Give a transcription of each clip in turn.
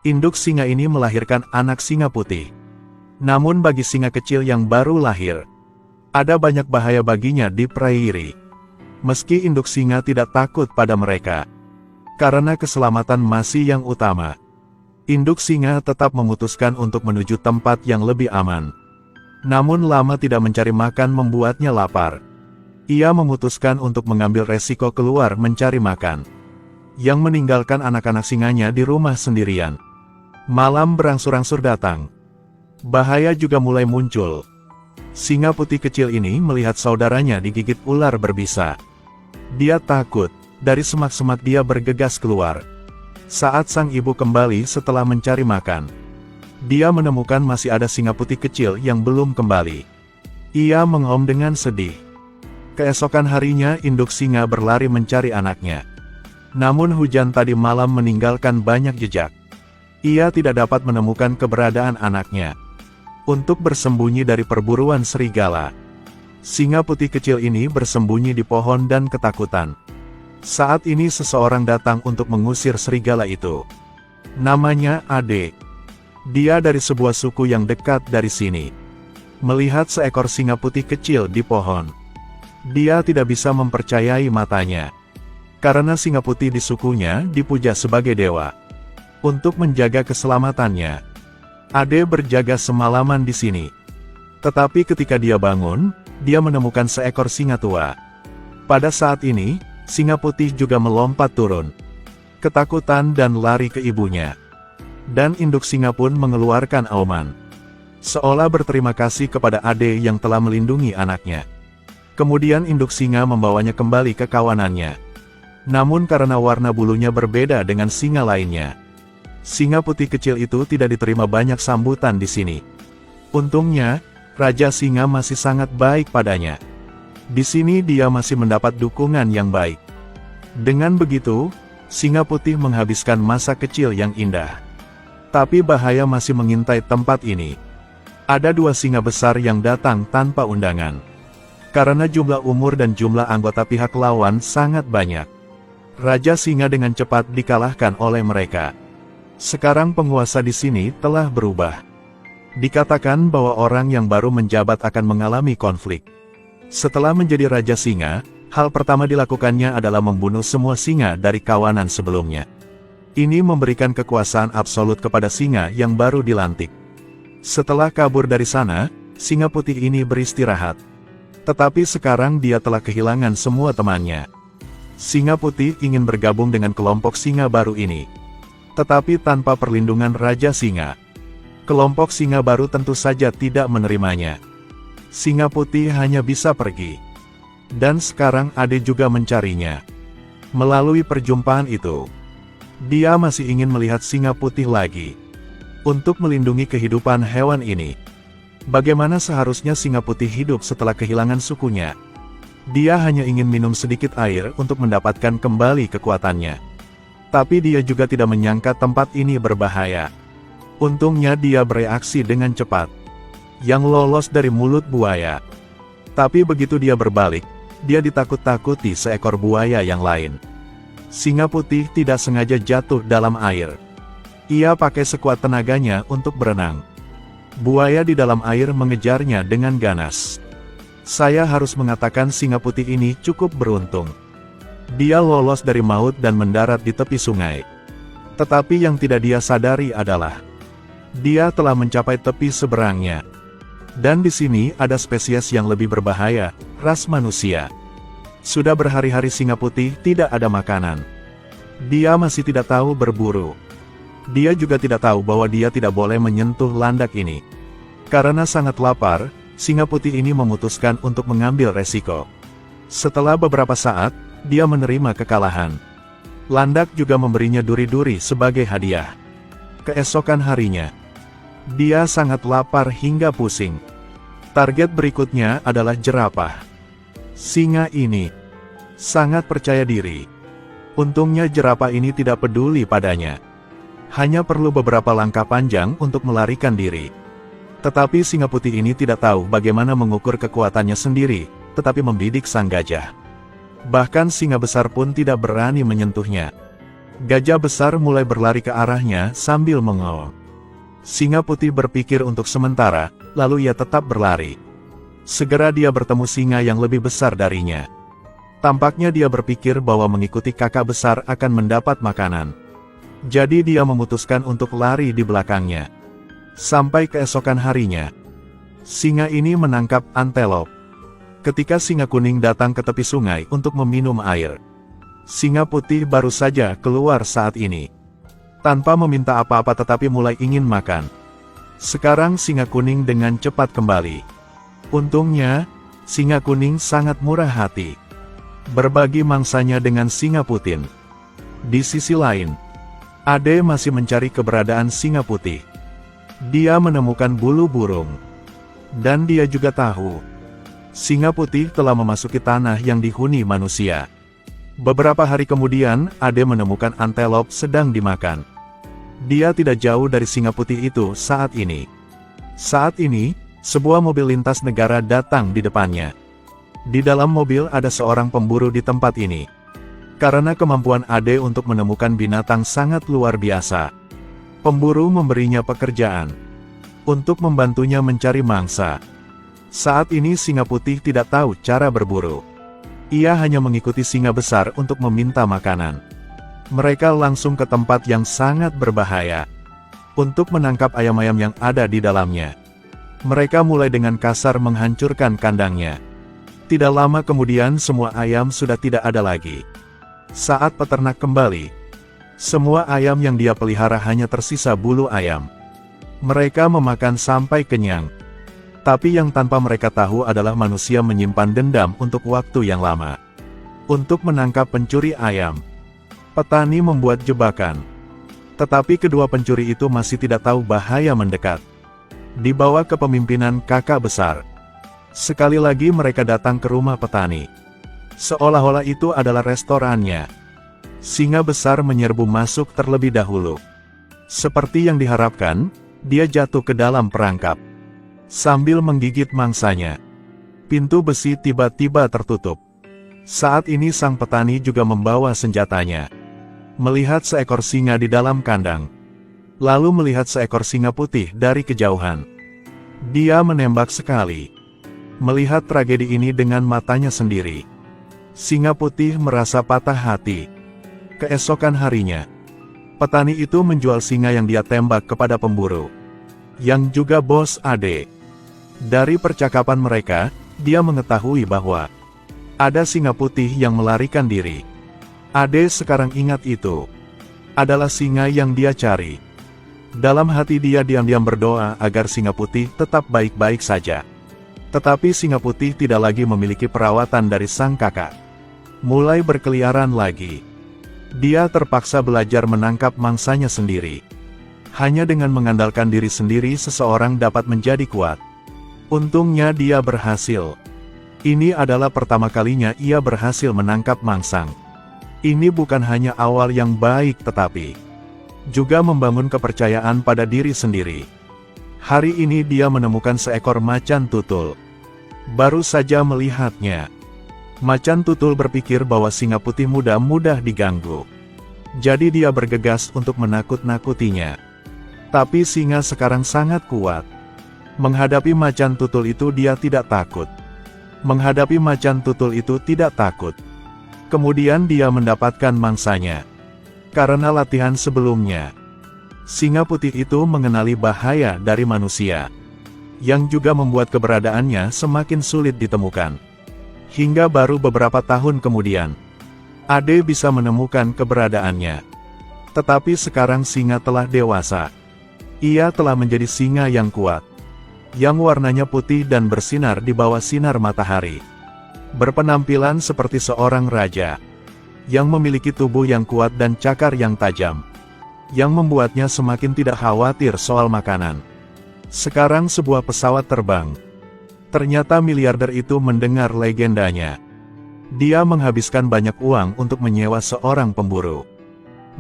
Induk singa ini melahirkan anak singa putih. Namun bagi singa kecil yang baru lahir, ada banyak bahaya baginya di prairie. Meski induk singa tidak takut pada mereka, karena keselamatan masih yang utama, induk singa tetap memutuskan untuk menuju tempat yang lebih aman. Namun lama tidak mencari makan membuatnya lapar. Ia memutuskan untuk mengambil resiko keluar mencari makan, yang meninggalkan anak-anak singanya di rumah sendirian. Malam berangsur-angsur datang. Bahaya juga mulai muncul. Singa putih kecil ini melihat saudaranya digigit ular berbisa. Dia takut, dari semak-semak dia bergegas keluar. Saat sang ibu kembali setelah mencari makan, dia menemukan masih ada singa putih kecil yang belum kembali. Ia menghom dengan sedih. Keesokan harinya induk singa berlari mencari anaknya. Namun hujan tadi malam meninggalkan banyak jejak. Ia tidak dapat menemukan keberadaan anaknya. Untuk bersembunyi dari perburuan serigala, singa putih kecil ini bersembunyi di pohon dan ketakutan. Saat ini seseorang datang untuk mengusir serigala itu. Namanya Ade. Dia dari sebuah suku yang dekat dari sini. Melihat seekor singa putih kecil di pohon, dia tidak bisa mempercayai matanya. Karena singa putih di sukunya dipuja sebagai dewa. Untuk menjaga keselamatannya, Ade berjaga semalaman di sini. Tetapi ketika dia bangun, dia menemukan seekor singa tua. Pada saat ini, singa putih juga melompat turun. Ketakutan dan lari ke ibunya. Dan induk singa pun mengeluarkan auman, seolah berterima kasih kepada Ade yang telah melindungi anaknya. Kemudian induk singa membawanya kembali ke kawanannya. Namun karena warna bulunya berbeda dengan singa lainnya, singa putih kecil itu tidak diterima banyak sambutan di sini. Untungnya, Raja Singa masih sangat baik padanya. Di sini dia masih mendapat dukungan yang baik. Dengan begitu, singa putih menghabiskan masa kecil yang indah. Tapi bahaya masih mengintai tempat ini. Ada dua singa besar yang datang tanpa undangan. Karena jumlah umur dan jumlah anggota pihak lawan sangat banyak, Raja Singa dengan cepat dikalahkan oleh mereka. Sekarang penguasa di sini telah berubah. Dikatakan bahwa orang yang baru menjabat akan mengalami konflik. Setelah menjadi Raja Singa, hal pertama dilakukannya adalah membunuh semua singa dari kawanan sebelumnya. Ini memberikan kekuasaan absolut kepada singa yang baru dilantik. Setelah kabur dari sana, singa putih ini beristirahat. Tetapi sekarang dia telah kehilangan semua temannya. Singa putih ingin bergabung dengan kelompok singa baru ini. Tetapi tanpa perlindungan Raja Singa, kelompok singa baru tentu saja tidak menerimanya. Singa putih hanya bisa pergi. Dan sekarang Ade juga mencarinya. Melalui perjumpaan itu, dia masih ingin melihat singa putih lagi. Untuk melindungi kehidupan hewan ini, bagaimana seharusnya singa putih hidup setelah kehilangan sukunya? Dia hanya ingin minum sedikit air untuk mendapatkan kembali kekuatannya. Tapi dia juga tidak menyangka tempat ini berbahaya. Untungnya dia bereaksi dengan cepat. Yang lolos dari mulut buaya. Tapi begitu dia berbalik, dia ditakut-takuti seekor buaya yang lain. Singa putih tidak sengaja jatuh dalam air. Ia pakai sekuat tenaganya untuk berenang. Buaya di dalam air mengejarnya dengan ganas. Saya harus mengatakan singa putih ini cukup beruntung. Dia lolos dari maut dan mendarat di tepi sungai. Tetapi yang tidak dia sadari adalah, dia telah mencapai tepi seberangnya. Dan di sini ada spesies yang lebih berbahaya, ras manusia. Sudah berhari-hari singa putih tidak ada makanan. Dia masih tidak tahu berburu. Dia juga tidak tahu bahwa dia tidak boleh menyentuh landak ini. Karena sangat lapar, singa putih ini memutuskan untuk mengambil resiko. Setelah beberapa saat, dia menerima kekalahan. Landak juga memberinya duri-duri sebagai hadiah. Keesokan harinya, dia sangat lapar hingga pusing. Target berikutnya adalah jerapah. Singa ini sangat percaya diri. Untungnya jerapah ini tidak peduli padanya. Hanya perlu beberapa langkah panjang untuk melarikan diri. Tetapi singa putih ini tidak tahu bagaimana mengukur kekuatannya sendiri, tetapi membidik sang gajah. Bahkan singa besar pun tidak berani menyentuhnya. Gajah besar mulai berlari ke arahnya sambil mengaum. Singa putih berpikir untuk sementara, lalu ia tetap berlari. Segera dia bertemu singa yang lebih besar darinya. Tampaknya dia berpikir bahwa mengikuti kakak besar akan mendapat makanan. Jadi dia memutuskan untuk lari di belakangnya. Sampai keesokan harinya, singa ini menangkap antelop. Ketika singa kuning datang ke tepi sungai untuk meminum air, singa putih baru saja keluar saat ini. Tanpa meminta apa-apa tetapi mulai ingin makan. Sekarang singa kuning dengan cepat kembali. Untungnya, singa kuning sangat murah hati. Berbagi mangsanya dengan singa putih. Di sisi lain, Ade masih mencari keberadaan singa putih. Dia menemukan bulu burung. Dan dia juga tahu, singa putih telah memasuki tanah yang dihuni manusia. Beberapa hari kemudian, Ade menemukan antelop sedang dimakan. Dia tidak jauh dari singa putih itu saat ini. Saat ini, sebuah mobil lintas negara datang di depannya. Di dalam mobil ada seorang pemburu di tempat ini. Karena kemampuan Ade untuk menemukan binatang sangat luar biasa, pemburu memberinya pekerjaan untuk membantunya mencari mangsa. Saat ini singa putih tidak tahu cara berburu. Ia hanya mengikuti singa besar untuk meminta makanan. Mereka langsung ke tempat yang sangat berbahaya untuk menangkap ayam-ayam yang ada di dalamnya. Mereka mulai dengan kasar menghancurkan kandangnya. Tidak lama kemudian semua ayam sudah tidak ada lagi. Saat peternak kembali, semua ayam yang dia pelihara hanya tersisa bulu ayam. Mereka memakan sampai kenyang. Tapi yang tanpa mereka tahu adalah manusia menyimpan dendam untuk waktu yang lama. Untuk menangkap pencuri ayam, petani membuat jebakan. Tetapi kedua pencuri itu masih tidak tahu bahaya mendekat. Di bawah kepemimpinan kakak besar, sekali lagi mereka datang ke rumah petani. Seolah-olah itu adalah restorannya. Singa besar menyerbu masuk terlebih dahulu. Seperti yang diharapkan, dia jatuh ke dalam perangkap. Sambil menggigit mangsanya, pintu besi tiba-tiba tertutup. Saat ini sang petani juga membawa senjatanya. Melihat seekor singa di dalam kandang, lalu melihat seekor singa putih dari kejauhan, dia menembak sekali. Melihat tragedi ini dengan matanya sendiri, singa putih merasa patah hati. Keesokan harinya, petani itu menjual singa yang dia tembak kepada pemburu, yang juga bos Ade. Dari percakapan mereka, dia mengetahui bahwa ada singa putih yang melarikan diri. Ade sekarang ingat itu adalah singa yang dia cari. Dalam hati dia diam-diam berdoa agar singa putih tetap baik-baik saja. Tetapi singa putih tidak lagi memiliki perawatan dari sang kakak. Mulai berkeliaran lagi. Dia terpaksa belajar menangkap mangsanya sendiri. Hanya dengan mengandalkan diri sendiri seseorang dapat menjadi kuat. Untungnya dia berhasil. Ini adalah pertama kalinya ia berhasil menangkap mangsang. Ini bukan hanya awal yang baik tetapi juga membangun kepercayaan pada diri sendiri. Hari ini dia menemukan seekor macan tutul. Baru saja melihatnya, macan tutul berpikir bahwa singa putih mudah diganggu. Jadi dia bergegas untuk menakut-nakutinya. Tapi singa sekarang sangat kuat. Menghadapi macan tutul itu dia tidak takut. Menghadapi macan tutul itu tidak takut. Kemudian dia mendapatkan mangsanya. Karena latihan sebelumnya, singa putih itu mengenali bahaya dari manusia, yang juga membuat keberadaannya semakin sulit ditemukan. Hingga baru beberapa tahun kemudian, Ade bisa menemukan keberadaannya. Tetapi sekarang singa telah dewasa. Ia telah menjadi singa yang kuat, yang warnanya putih dan bersinar di bawah sinar matahari. Berpenampilan seperti seorang raja, yang memiliki tubuh yang kuat dan cakar yang tajam, yang membuatnya semakin tidak khawatir soal makanan. Sekarang sebuah pesawat terbang. Ternyata miliarder itu mendengar legendanya. Dia menghabiskan banyak uang untuk menyewa seorang pemburu.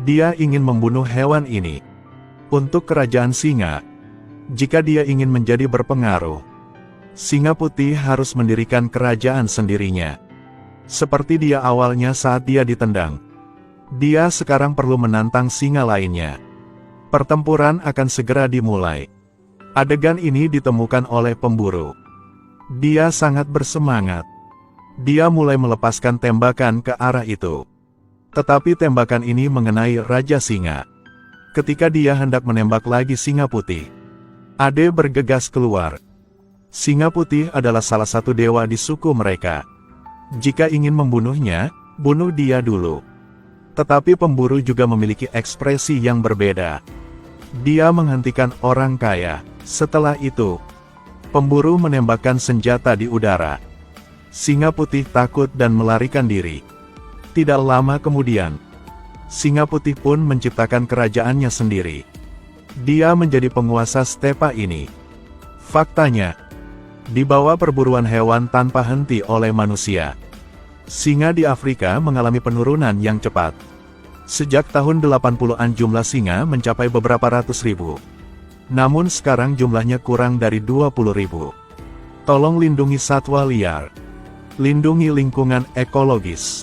Dia ingin membunuh hewan ini untuk kerajaan singa. Jika dia ingin menjadi berpengaruh, singa putih harus mendirikan kerajaan sendirinya. Seperti dia awalnya saat dia ditendang. Dia sekarang perlu menantang singa lainnya. Pertempuran akan segera dimulai. Adegan ini ditemukan oleh pemburu. Dia sangat bersemangat. Dia mulai melepaskan tembakan ke arah itu. Tetapi tembakan ini mengenai Raja Singa. Ketika dia hendak menembak lagi singa putih, Ade bergegas keluar. Singa putih adalah salah satu dewa di suku mereka. Jika ingin membunuhnya, bunuh dia dulu. Tetapi pemburu juga memiliki ekspresi yang berbeda. Dia menghentikan orang kaya. Setelah itu, pemburu menembakkan senjata di udara. Singa putih takut dan melarikan diri. Tidak lama kemudian, singa putih pun menciptakan kerajaannya sendiri. Dia menjadi penguasa stepa ini. Faktanya, di bawah perburuan hewan tanpa henti oleh manusia, singa di Afrika mengalami penurunan yang cepat. Sejak tahun 80-an jumlah singa mencapai beberapa ratus ribu. Namun sekarang jumlahnya kurang dari 20 ribu. Tolong lindungi satwa liar. Lindungi lingkungan ekologis.